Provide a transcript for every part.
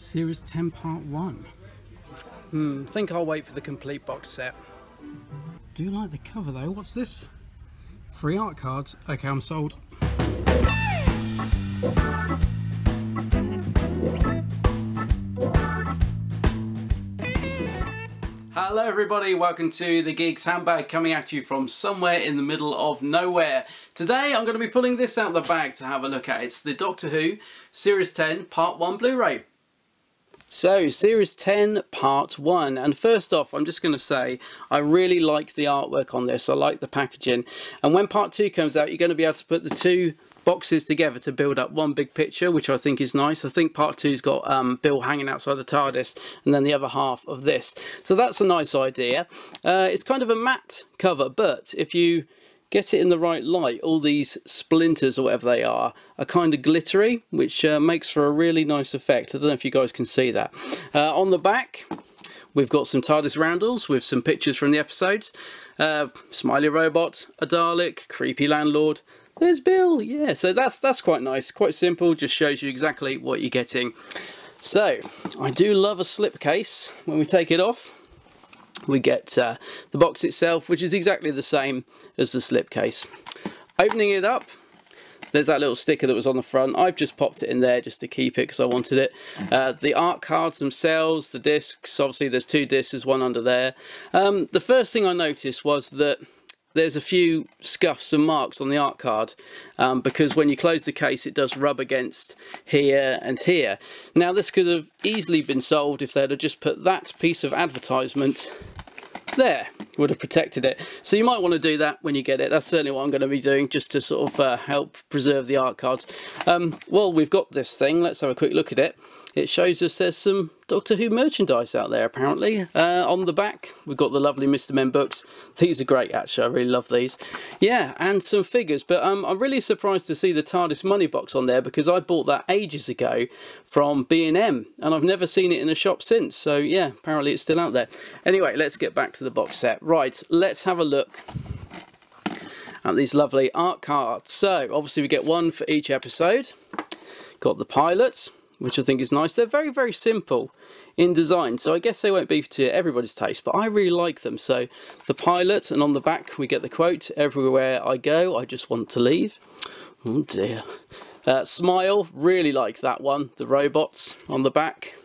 Series 10 Part 1. Think I'll wait for the complete box set. Do you like the cover though? What's this? Free art cards? Okay, I'm sold. Hello everybody, welcome to the Geeks Handbag, coming at you from somewhere in the middle of nowhere. Today I'm going to be pulling this out of the bag to have a look at. It's the Doctor Who Series 10 Part 1 Blu-ray. So, Series 10 Part 1, and first off I'm just going to say I really like the artwork on this, I like the packaging, and when Part 2 comes out you're going to be able to put the two boxes together to build up one big picture, which I think is nice. I think Part 2's got Bill hanging outside the TARDIS and then the other half of this. So that's a nice idea. It's kind of a matte cover, but if you get it in the right light, all these splinters or whatever they are kind of glittery, which makes for a really nice effect. I don't know if you guys can see that. On the back we've got some TARDIS roundels with some pictures from the episodes. Smiley robot, a Dalek, creepy landlord. There's Bill, yeah, so that's quite nice, quite simple, just shows you exactly what you're getting. So, I do love a slipcase. When we take it off, we get the box itself, which is exactly the same as the slipcase. Opening it up, there's that little sticker that was on the front. I've just popped it in there just to keep it because I wanted it. The art cards themselves, the discs, obviously there's two discs, there's one under there. The first thing I noticed was that there's a few scuffs and marks on the art card because when you close the case it does rub against here and here. Now this could have easily been solved if they'd have just put that piece of advertisement there, would have protected it. So you might want to do that when you get it. That's certainly what I'm going to be doing, just to sort of help preserve the art cards. Well, we've got this thing, let's have a quick look at it. It shows us there's some Doctor Who merchandise out there apparently. On the back we've got the lovely Mr. Men books. These are great actually, I really love these. Yeah, and some figures, but I'm really surprised to see the TARDIS money box on there because I bought that ages ago from B&M and I've never seen it in a shop since, so yeah, apparently it's still out there. Anyway, let's get back to the box set. Right, let's have a look at these lovely art cards. So obviously we get one for each episode. Got the pilots, which I think is nice. They're very, very simple in design, so I guess they won't be to everybody's taste, but I really like them. So the pilot, and on the back we get the quote, "Everywhere I go, I just want to leave." Oh dear. Smile, really like that one. The robots on the back.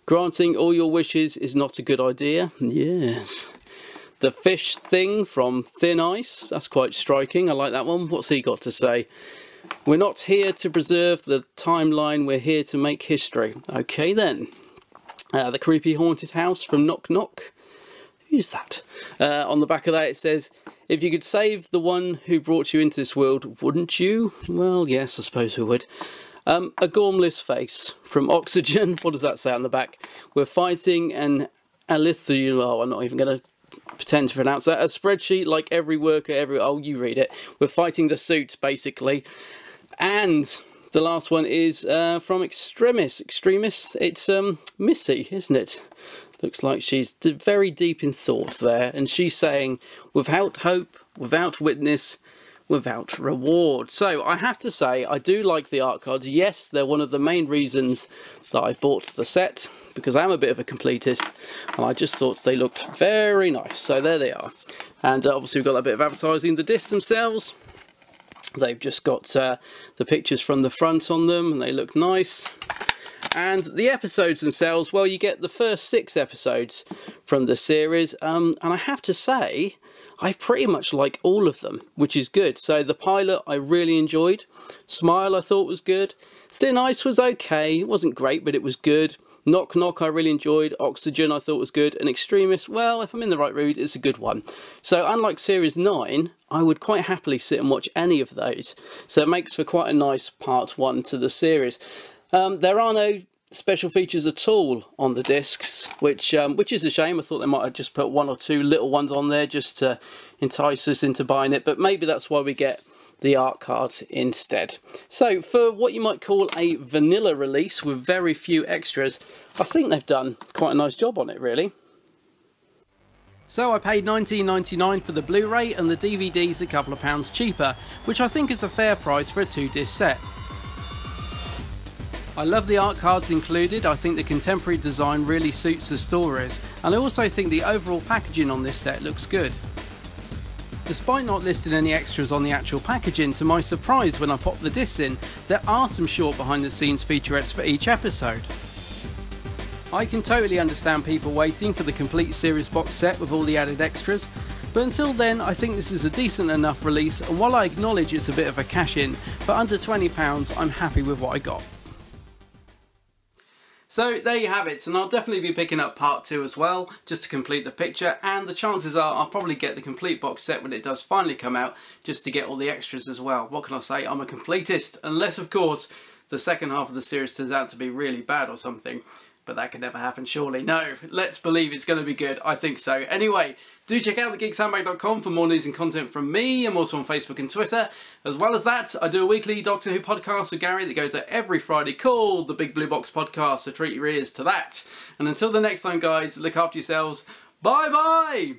"Granting all your wishes is not a good idea." Yes. The fish thing from Thin Ice, that's quite striking. I like that one. What's he got to say? "We're not here to preserve the timeline, we're here to make history." Okay then. The creepy haunted house from Knock Knock. Who's that? On the back of that it says, "If you could save the one who brought you into this world, wouldn't you?" Well, yes, I suppose we would. A Gormless face from Oxygen. What does that say on the back? "We're fighting an Alithium." Oh, I'm not even going to pretend to pronounce that. "A spreadsheet like every worker, oh, you read it. We're fighting the suits, basically." And the last one is from Extremis. It's Missy, isn't it? Looks like she's very deep in thought there, and she's saying, "Without hope, without witness, without reward." So I have to say I do like the art cards. Yes, they're one of the main reasons that I bought the set, because I'm a bit of a completist and I just thought they looked very nice. So there they are, and obviously we've got a bit of advertising. The discs themselves, they've just got the pictures from the front on them and they look nice. And the episodes themselves, well, you get the first 6 episodes from the series, and I have to say I pretty much like all of them, which is good. So the pilot I really enjoyed. Smile I thought was good. Thin Ice was okay, it wasn't great but it was good. Knock Knock I really enjoyed. Oxygen I thought was good. And Extremis, well, if I'm in the right mood, it's a good one. So unlike Series 9, I would quite happily sit and watch any of those. So it makes for quite a nice Part 1 to the series. There are no special features at all on the discs, which is a shame. I thought they might have just put 1 or 2 little ones on there just to entice us into buying it, but maybe that's why we get the art cards instead. So for what you might call a vanilla release with very few extras, I think they've done quite a nice job on it really. So I paid $19.99 for the Blu-ray and the DVD's a couple of pounds cheaper, which I think is a fair price for a 2-disc set. I love the art cards included. I think the contemporary design really suits the stories, and I also think the overall packaging on this set looks good. Despite not listing any extras on the actual packaging, to my surprise when I popped the discs in, there are some short behind the scenes featurettes for each episode. I can totally understand people waiting for the complete series box set with all the added extras, but until then I think this is a decent enough release, and while I acknowledge it's a bit of a cash in, for under £20 I'm happy with what I got. So there you have it, and I'll definitely be picking up part 2 as well, just to complete the picture, and the chances are I'll probably get the complete box set when it does finally come out, just to get all the extras as well. What can I say, I'm a completist, unless of course the second half of the series turns out to be really bad or something. But that could never happen, surely. No, let's believe it's going to be good. I think so. Anyway, do check out thegeekshandbag.com for more news and content from me. I'm also on Facebook and Twitter. As well as that, I do a weekly Doctor Who podcast with Gary that goes out every Friday called the Big Blue Box Podcast, so treat your ears to that. And until the next time, guys, look after yourselves. Bye-bye!